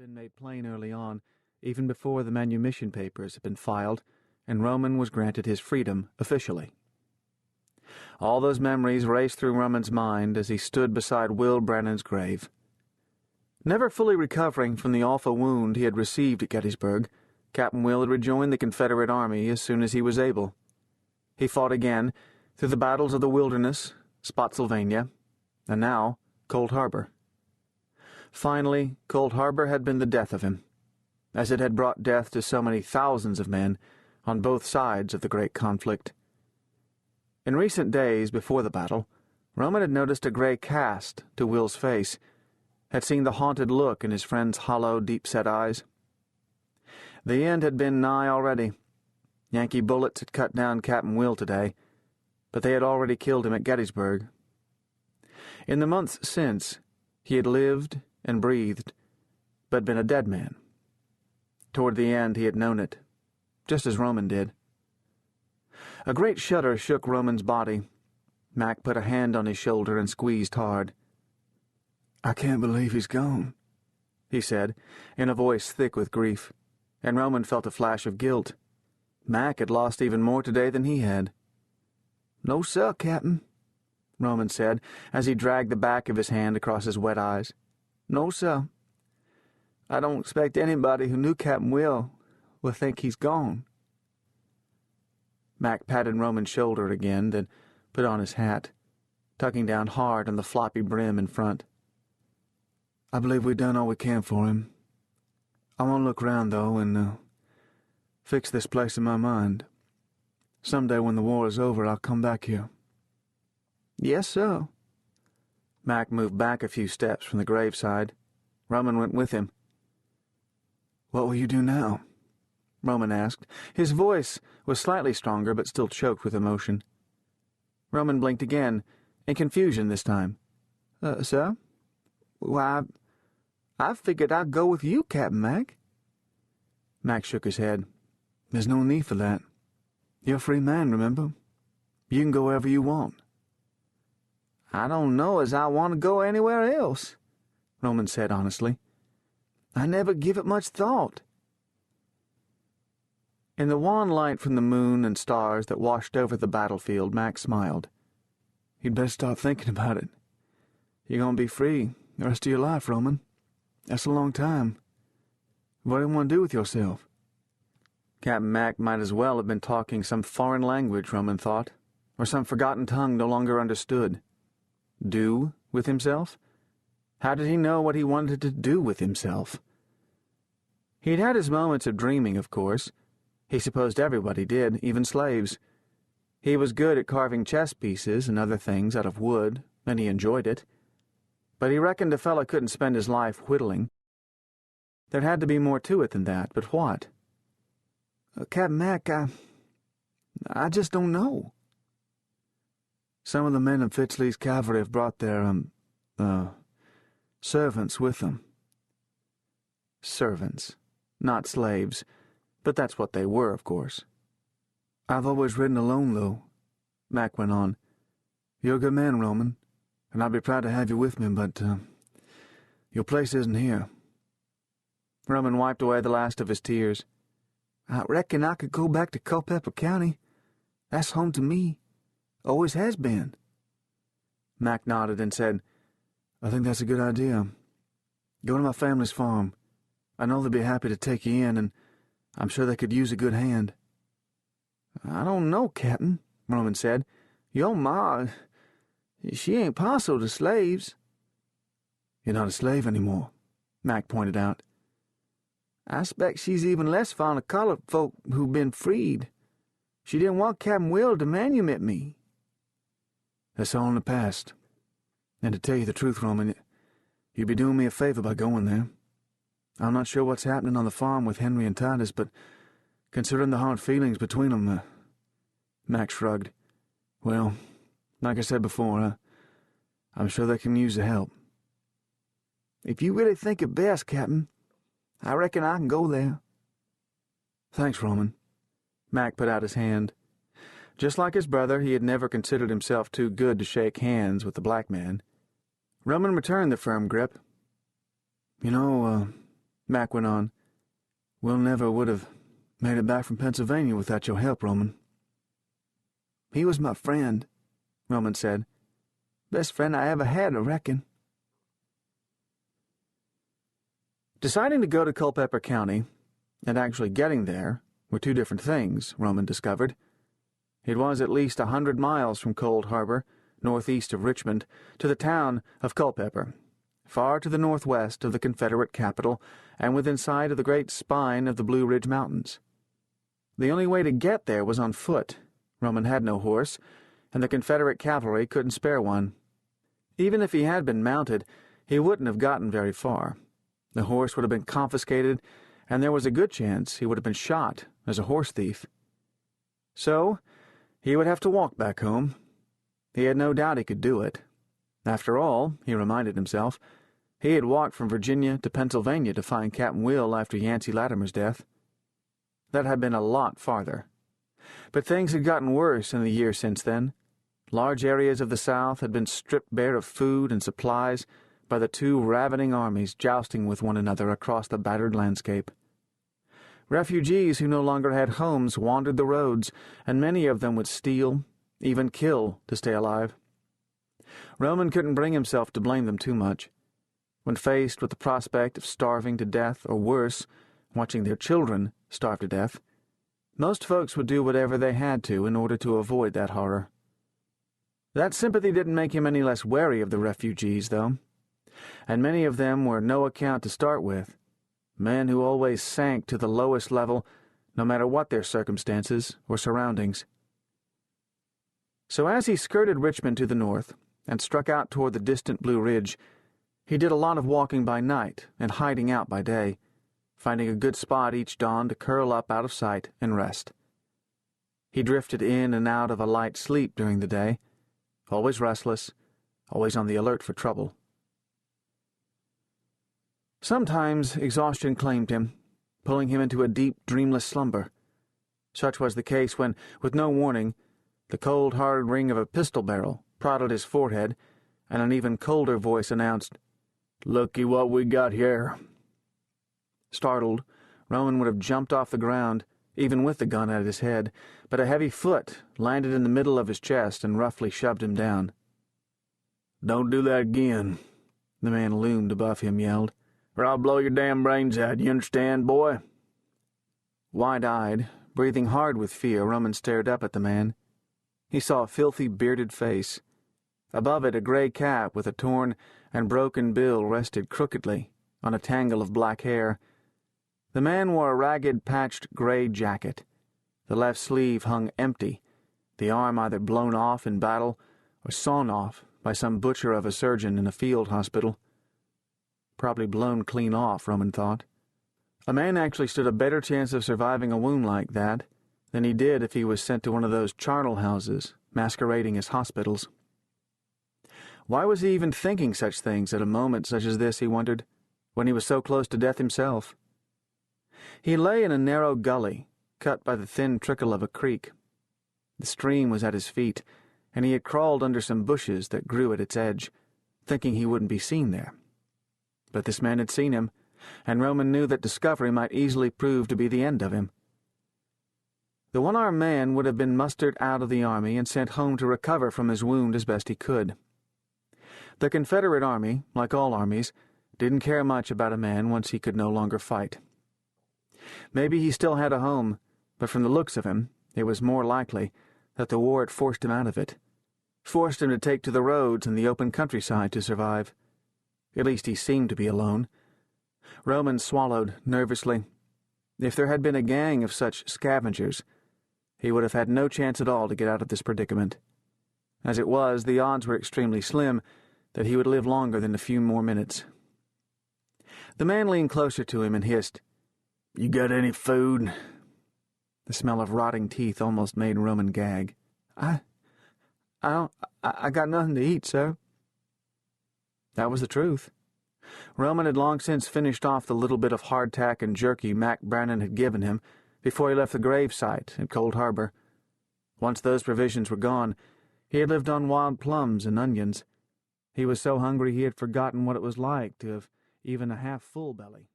been made plain early on, even before the manumission papers had been filed, and Roman was granted his freedom officially. All those memories raced through Roman's mind as he stood beside Will Brannon's grave. Never fully recovering from the awful wound he had received at Gettysburg, Captain Will had rejoined the Confederate Army as soon as he was able. He fought again through the battles of the Wilderness, Spotsylvania, and now Cold Harbor. Finally, Cold Harbor had been the death of him, as it had brought death to so many thousands of men on both sides of the great conflict. In recent days before the battle, Roman had noticed a gray cast to Will's face, had seen the haunted look in his friend's hollow, deep-set eyes. The end had been nigh already. Yankee bullets had cut down Captain Will today, but they had already killed him at Gettysburg. In the months since, he had lived and breathed, but been a dead man. Toward the end he had known it, just as Roman did. A great shudder shook Roman's body. Mac put a hand on his shoulder and squeezed hard. "I can't believe he's gone," he said, in a voice thick with grief, and Roman felt a flash of guilt. Mac had lost even more today than he had. "No, sir, Captain," Roman said, as he dragged the back of his hand across his wet eyes. "No, sir. I don't expect anybody who knew Captain Will think he's gone." Mac patted Roman's shoulder again, then put on his hat, tucking down hard on the floppy brim in front. "I believe we've done all we can for him. I want to look round, though, and fix this place in my mind. Someday when the war is over, I'll come back here." "Yes, sir." Mac moved back a few steps from the graveside. Roman went with him. "What will you do now?" Roman asked. His voice was slightly stronger, but still choked with emotion. Roman blinked again, in confusion this time. Sir? Why, I figured I'd go with you, Captain Mac." Mac shook his head. "There's no need for that. You're a free man, remember? You can go wherever you want." "I don't know as I want to go anywhere else," Roman said honestly. "I never give it much thought." In the wan light from the moon and stars that washed over the battlefield, Mac smiled. "You'd better start thinking about it. You're going to be free the rest of your life, Roman. That's a long time. What do you want to do with yourself?" Captain Mac might as well have been talking some foreign language, Roman thought, or some forgotten tongue no longer understood. Do with himself? How did he know what he wanted to do with himself? He'd had his moments of dreaming, of course. He supposed everybody did, even slaves. He was good at carving chess pieces and other things out of wood, and he enjoyed it. But he reckoned a fellow couldn't spend his life whittling. There had to be more to it than that, but what? "Captain Mac, I just don't know. Some of the men in Fitzhugh Lee's cavalry have brought their, servants with them." Servants, not slaves, but that's what they were, of course. "I've always ridden alone, though," Mac went on. "You're a good man, Roman, and I'd be proud to have you with me, but, your place isn't here." Roman wiped away the last of his tears. "I reckon I could go back to Culpeper County. That's home to me. Always has been." Mac nodded and said, "I think that's a good idea. Go to my family's farm. I know they'd be happy to take you in, and I'm sure they could use a good hand." "I don't know, Captain," Roman said. "Your ma, she ain't partial to slaves." "You're not a slave anymore," Mac pointed out. "I expect she's even less fond of colored folk who've been freed. She didn't want Captain Will to manumit me." "That's all in the past. And to tell you the truth, Roman, you'd be doing me a favor by going there. I'm not sure what's happening on the farm with Henry and Titus, but considering the hard feelings between them, Mac shrugged. "Well, like I said before, I'm sure they can use the help." "If you really think it best, Captain, I reckon I can go there." "Thanks, Roman." Mac put out his hand. Just like his brother, he had never considered himself too good to shake hands with the black man. Roman returned the firm grip. "You know, Mac went on. "We'll never would have made it back from Pennsylvania without your help, Roman." "He was my friend," Roman said. "Best friend I ever had, I reckon." Deciding to go to Culpeper County and actually getting there were two different things, Roman discovered. It was at least 100 miles from Cold Harbor, northeast of Richmond, to the town of Culpeper, far to the northwest of the Confederate capital and within sight of the great spine of the Blue Ridge Mountains. The only way to get there was on foot. Roman had no horse, and the Confederate cavalry couldn't spare one. Even if he had been mounted, he wouldn't have gotten very far. The horse would have been confiscated, and there was a good chance he would have been shot as a horse thief. So he would have to walk back home. He had no doubt he could do it. After all, he reminded himself, he had walked from Virginia to Pennsylvania to find Captain Will after Yancey Latimer's death. That had been a lot farther. But things had gotten worse in the year since then. Large areas of the South had been stripped bare of food and supplies by the two ravening armies jousting with one another across the battered landscape. Refugees who no longer had homes wandered the roads, and many of them would steal, even kill, to stay alive. Roman couldn't bring himself to blame them too much. When faced with the prospect of starving to death, or worse, watching their children starve to death, most folks would do whatever they had to in order to avoid that horror. That sympathy didn't make him any less wary of the refugees, though, and many of them were no account to start with, men who always sank to the lowest level, no matter what their circumstances or surroundings. So as he skirted Richmond to the north and struck out toward the distant Blue Ridge, he did a lot of walking by night and hiding out by day, finding a good spot each dawn to curl up out of sight and rest. He drifted in and out of a light sleep during the day, always restless, always on the alert for trouble. Sometimes exhaustion claimed him, pulling him into a deep, dreamless slumber. Such was the case when, with no warning, the cold, hard ring of a pistol barrel prodded his forehead, and an even colder voice announced, "Looky what we got here." Startled, Roman would have jumped off the ground, even with the gun at his head, but a heavy foot landed in the middle of his chest and roughly shoved him down. "Don't do that again," the man loomed above him yelled, "or I'll blow your damn brains out, you understand, boy?" Wide-eyed, breathing hard with fear, Roman stared up at the man. He saw a filthy, bearded face. Above it, a gray cap with a torn and broken bill rested crookedly on a tangle of black hair. The man wore a ragged, patched gray jacket. The left sleeve hung empty, the arm either blown off in battle or sawn off by some butcher of a surgeon in a field hospital. Probably blown clean off, Roman thought. A man actually stood a better chance of surviving a wound like that than he did if he was sent to one of those charnel houses masquerading as hospitals. Why was he even thinking such things at a moment such as this, he wondered, when he was so close to death himself? He lay in a narrow gully, cut by the thin trickle of a creek. The stream was at his feet, and he had crawled under some bushes that grew at its edge, thinking he wouldn't be seen there. But this man had seen him, and Roman knew that discovery might easily prove to be the end of him. The one-armed man would have been mustered out of the army and sent home to recover from his wound as best he could. The Confederate Army, like all armies, didn't care much about a man once he could no longer fight. Maybe he still had a home, but from the looks of him, it was more likely that the war had forced him out of it, forced him to take to the roads and the open countryside to survive. At least he seemed to be alone. Roman swallowed nervously. If there had been a gang of such scavengers, he would have had no chance at all to get out of this predicament. As it was, the odds were extremely slim that he would live longer than a few more minutes. The man leaned closer to him and hissed, "You got any food?" The smell of rotting teeth almost made Roman gag. I got nothing to eat, sir." That was the truth. Roman had long since finished off the little bit of hardtack and jerky Mac Brannon had given him before he left the grave site at Cold Harbor. Once those provisions were gone, he had lived on wild plums and onions. He was so hungry he had forgotten what it was like to have even a half-full belly.